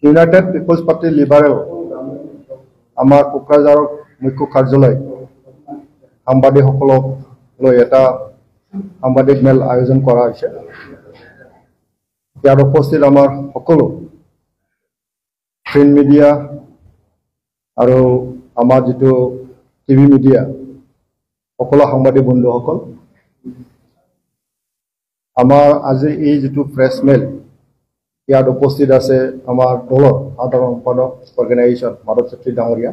United Peoples Party liberal আমাৰ কোকৰাঝাৰৰ মুখ্য কাৰ্যালয় সাংবাদিকসকলক লৈ এটা সাংবাদিক মেল আয়োজন কৰা হৈছে। ইয়াত উপস্থিত আমাৰ সকলো প্ৰিণ্ট মিডিয়া আৰু আমাৰ যিটো টিভি মিডিয়া সকলো সাংবাদিক বন্ধুসকল, আমাৰ আজি এই যিটো প্ৰেছ মেল ইয়াত উপস্থিত আছে আমাৰ দলৰ সাধাৰণ সম্পাদক অৰ্গেনাইজেশ্যন মাধৱ চেত্ৰী ডাঙৰীয়া,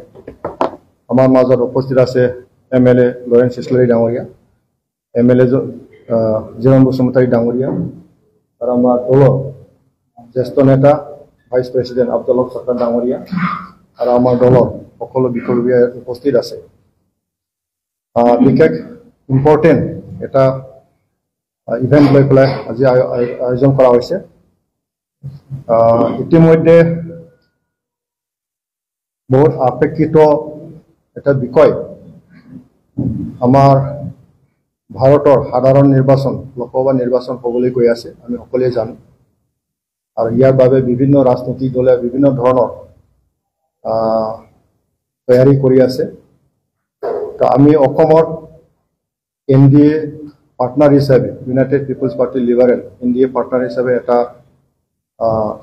আমাৰ মাজত উপস্থিত আছে MLA লৰেন্স ইছলাৰী ডাঙৰীয়া, MLA জিৰণ বসুমতাৰী ডাঙৰীয়া, আৰু আমাৰ দলৰ জ্যেষ্ঠ নেতা ভাইচ প্ৰেচিডেণ্ট আব্দুল হক চৰকাৰ ডাঙৰীয়া, আৰু আমাৰ দলৰ সকলো বিষয়ববীয়া উপস্থিত আছে। বিশেষ ইম্পৰ্টেণ্ট এটা ইভেণ্ট লৈ পেলাই আজি আয়োজন কৰা হৈছে। ইতিমধ্যে বহুত আপেক্ষিত এটা বিষয়, আমাৰ ভাৰতৰ সাধাৰণ নিৰ্বাচন লোকসভা নিৰ্বাচন হ'বলৈ গৈ আছে, আমি সকলোৱে জানো। আৰু ইয়াৰ বাবে বিভিন্ন ৰাজনৈতিক দলে বিভিন্ন ধৰণৰ তৈয়াৰী কৰি আছে। তো আমি অসমৰ NDA পাৰ্টনাৰ হিচাপে, United Peoples Party Liberal NDA partner হিচাপে এটা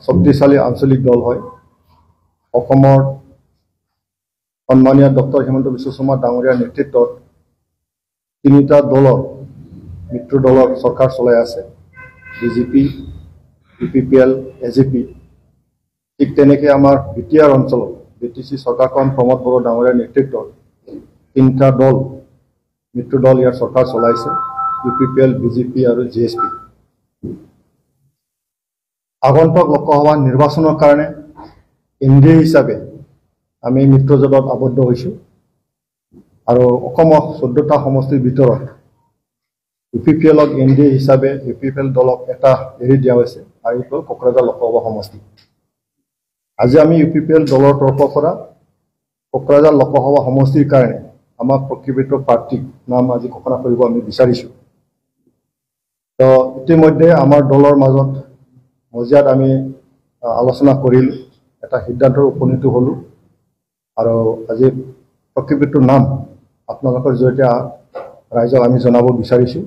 শক্তিশালী আঞ্চলিক দল হয়। অসমৰ সন্মানীয় ডক্টৰ হিমন্ত বিশ্ব শৰ্মা ডাঙৰীয়াৰ নেতৃত্বত তিনিটা দলৰ মিত্ৰ দলৰ চৰকাৰ চলাই আছে, BJP, UPPL, AJP। ঠিক তেনেকৈ আমাৰ BTR অঞ্চলত BTC চৰকাৰখন প্ৰমোদ বড়ো ডাঙৰীয়াৰ নেতৃত্বত তিনিটা দল মিত্ৰ দল ইয়াৰ চৰকাৰ চলাইছে, UPPL, BJP আৰু JSP। আগন্তুক লোকসভা নিৰ্বাচনৰ কাৰণে NDA হিচাপে আমি মিত্ৰজোঁটত আবদ্ধ হৈছোঁ। আৰু অসমৰ 14টা সমষ্টিৰ ভিতৰত UPPLক NDA হিচাপে UPPL দলক এটা এৰি দিয়া হৈছে, আৰু এইটো কোকৰাঝাৰ লোকসভা সমষ্টি। আজি আমি UPPL দলৰ তৰফৰ পৰা কোকৰাঝাৰ লোকসভা সমষ্টিৰ কাৰণে আমাৰ প্ৰকৃত প্ৰাৰ্থীৰ নাম আজি ঘোষণা কৰিব আমি বিচাৰিছোঁ। তো ইতিমধ্যে আমাৰ দলৰ মাজত মজিয়াত আমি আলোচনা কৰিলোঁ, এটা সিদ্ধান্তৰ উপনীত হ'লোঁ। আৰু আজি প্ৰকৃত নাম আপোনালোকৰ জৰিয়তে ৰাইজক আমি জনাব বিচাৰিছোঁ।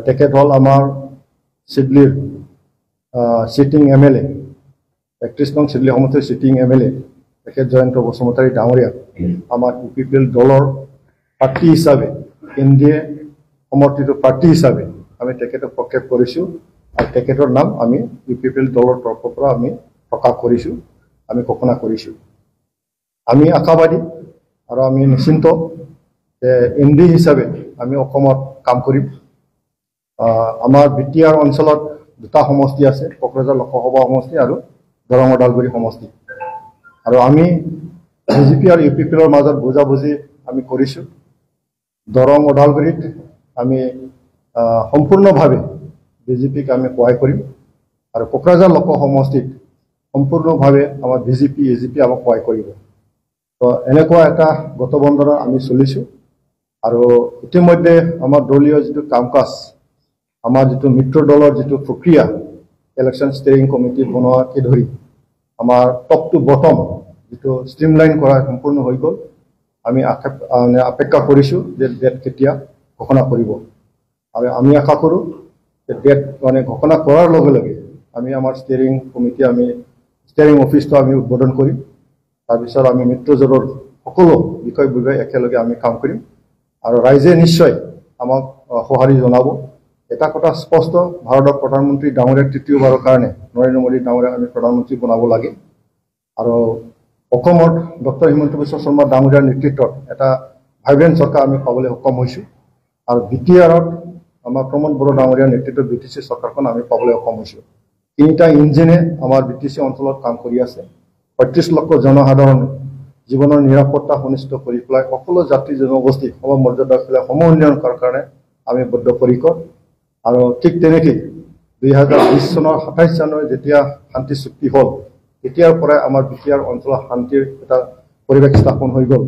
তেখেত হ'ল আমাৰ চিডলিৰ চিটিং MLA, 31 নং চিডলি সমষ্টিৰ চিটিং MLA তেখেত জয়ন্ত বসুমতাৰী ডাঙৰীয়া আমাৰ UPPL দলৰ প্ৰাৰ্থী হিচাপে, NDA সমৰ্থিত প্ৰাৰ্থী হিচাপে আমি তেখেতক প্ৰক্ষেপ কৰিছোঁ। আৰু তেখেতৰ নাম আমি UPPL দলৰ তৰফৰ পৰা আমি প্ৰকাশ কৰিছোঁ, আমি ঘোষণা কৰিছোঁ। আমি আশাবাদী আৰু আমি নিশ্চিন্ত যে NDA হিচাপে আমি অসমত কাম কৰিম। আমাৰ BTR অঞ্চলত দুটা সমষ্টি আছে, কোকৰাঝাৰ লোকসভা সমষ্টি আৰু দৰং ওদালগুৰি সমষ্টি। আৰু আমি BJP আৰু UPPLৰ মাজত বুজাবুজি আমি কৰিছোঁ। দৰং ওদালগুৰিত আমি সম্পূৰ্ণভাৱে BJPক আমি সহায় কৰিম, আৰু কোকৰাঝাৰ লোক সমষ্টিত সম্পূৰ্ণভাৱে আমাৰ BJP AJP আমাক সহায় কৰিব। তো এনেকুৱা এটা গঠবন্ধনত আমি চলিছোঁ। আৰু ইতিমধ্যে আমাৰ দলীয় যিটো কাম কাজ, আমাৰ যিটো মিত্ৰ দলৰ যিটো প্ৰক্ৰিয়া, ইলেকশ্যন ষ্টেৰিং কমিটি বনোৱাকে ধৰি আমাৰ টপ টু বটম যিটো ষ্ট্ৰীমলাইন কৰা সম্পূৰ্ণ হৈ গ'ল। আমি অপেক্ষা কৰিছোঁ যে ডেট কেতিয়া ঘোষণা কৰিব। আৰু আমি আশা কৰোঁ যে ডেট ঘোষণা কৰাৰ লগে লগে আমি আমাৰ ষ্টেৰিং কমিটি, আমি ষ্টেৰিং অফিচটো আমি উদ্বোধন কৰিম। তাৰপিছত আমি মিত্ৰজোঁটৰ সকলো বিষয় একেলগে আমি কাম কৰিম, আৰু ৰাইজে নিশ্চয় আমাক সঁহাৰি জনাব। এটা কথা স্পষ্ট, ভাৰতৰ প্ৰধানমন্ত্ৰী ডাঙৰীয়াক তৃতীয়বাৰৰ কাৰণে নৰেন্দ্ৰ মোদী ডাঙৰীয়াক আমি প্ৰধানমন্ত্ৰী বনাব লাগে। আৰু অসমত ডক্টৰ হিমন্ত বিশ্ব শৰ্মা ডাঙৰীয়াৰ নেতৃত্বত এটা ভাইব্ৰেণ্ট চৰকাৰ আমি পাবলৈ সক্ষম হৈছোঁ। আৰু BTRত আমাৰ প্ৰমোদ বড়ো ডাঙৰীয়াৰ নেতৃত্বত BTC চৰকাৰখন আমি পাবলৈ সক্ষম হৈছোঁ। তিনিটা ইঞ্জিনে আমাৰ BTC অঞ্চলত কাম কৰি আছে। 35 লক্ষ জনসাধাৰণ জীৱনৰ নিৰাপত্তা সুনিশ্চিত কৰি পেলাই সকলো জাতি জনগোষ্ঠী সমমৰ্যাদা পেলাই সম উন্নয়ন কৰাৰ কাৰণে আমি বদ্ধপৰিকৰ। আৰু ঠিক তেনেকৈ 2020 চনৰ 27 জানুৱাৰী যেতিয়া শান্তি চুক্তি হ'ল, তেতিয়াৰ পৰাই আমাৰ BTR অঞ্চলত শান্তিৰ এটা পৰিৱেশ স্থাপন হৈ গ'ল।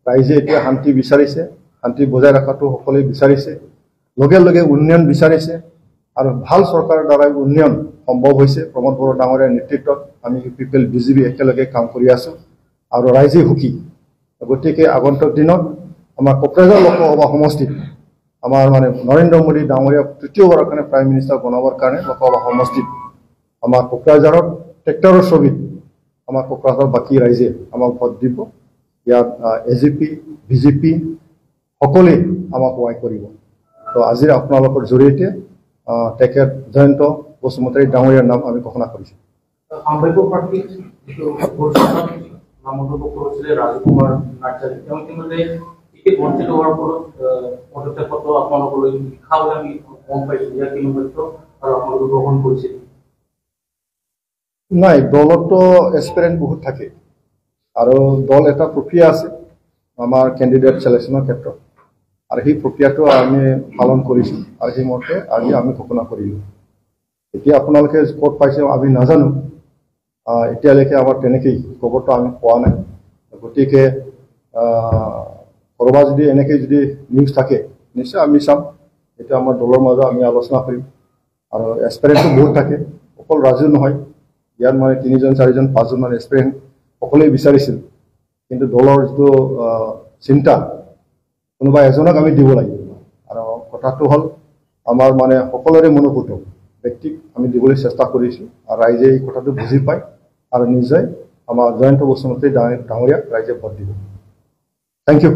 ৰাইজে এতিয়া শান্তি বিচাৰিছে, শান্তি বজাই ৰখাটো সকলোৱে বিচাৰিছে, লগে লগে উন্নয়ন বিচাৰিছে। আৰু ভাল চৰকাৰৰ দ্বাৰা উন্নয়ন সম্ভৱ হৈছে। প্ৰমোদ বড়ো ডাঙৰীয়াৰ নেতৃত্বত আমি ইউপিপিএল বিজেপি একেলগে কাম কৰি আছোঁ আৰু ৰাইজে সুখী। গতিকে আগন্তুক দিনত আমাৰ কোকৰাঝাৰ লোকসভা সমষ্টিত আমাৰ মানে নৰেন্দ্ৰ মোদী ডাঙৰীয়া তৃতীয়বাৰৰ কাৰণে প্ৰাইম মিনিষ্টাৰ বনাবৰ কাৰণে লোকসভা সমষ্টিত আমাৰ কোকৰাঝাৰত ট্ৰেক্টৰৰ ছবিত আমাৰ কোকৰাঝাৰ বাকী ৰাইজে আমাক ভোট দিব। ইয়াত এজিপি বিজেপি সকলোৱে আমাক সহায় কৰিব। তো আজিৰ আপোনালোকৰ জৰিয়তে তেখেত জয়ন্ত বসুমতাৰী ডাঙৰীয়াৰ নাম আমি ঘোষণা কৰিছোঁ। সাম্ভাব্য প্ৰাৰ্থী নামন্তব্য কৰিছিলে ৰাজকুমাৰ নাৰ্জাৰী, তেওঁ ইতিমধ্যে টিকেট বঞ্চিত হোৱাৰ ফলত পদত্যাগপত্ৰ আপোনালোকলৈ লিখা বুলি আমি গম পাইছোঁ। ইয়াৰ কিনো তথ্য আৰু আপোনালোকে গ্ৰহণ কৰিছিল? নাই, দলতো এক্সপিৰিয়েঞ্চ বহুত থাকে আৰু দল এটা প্ৰক্ৰিয়া আছে আমাৰ কেণ্ডিডেট চিলেকশ্যনৰ ক্ষেত্ৰত, আৰু সেই প্ৰক্ৰিয়াটো আমি পালন কৰিছোঁ আৰু সেইমতে আজি আমি ঘোষণা কৰিলোঁ। এতিয়া আপোনালোকে ক'ত পাইছে আমি নাজানো, এতিয়ালৈকে আমাৰ তেনেকেই খবৰটো আমি পোৱা নাই। গতিকে ক'ৰবাত যদি এনেকৈ যদি নিউজ থাকে নিশ্চয় আমি চাম। এতিয়া আমাৰ দলৰ মাজত আমি আলোচনা কৰিম আৰু এক্সপিৰিয়েঞ্চটো বহুত থাকে, অকল ৰাজু নহয়। ইয়াত মানে 3জন 4জন 5জন মান এক্সপিৰিয়েঞ্চ সকলোৱে বিচাৰিছিল, কিন্তু দলৰ যিটো চিন্তা কোনোবা এজনক আমি দিব লাগিব। আৰু কথাটো হ'ল আমাৰ মানে সকলোৰে মনোভূত ব্যক্তিক আমি দিবলৈ চেষ্টা কৰিছোঁ আৰু ৰাইজে এই কথাটো বুজি পায় আৰু নিশ্চয় আমাৰ জয়ন্ত বসুমতাৰী ডাঙৰীয়াক ৰাইজে ভোট দিব। Thank U.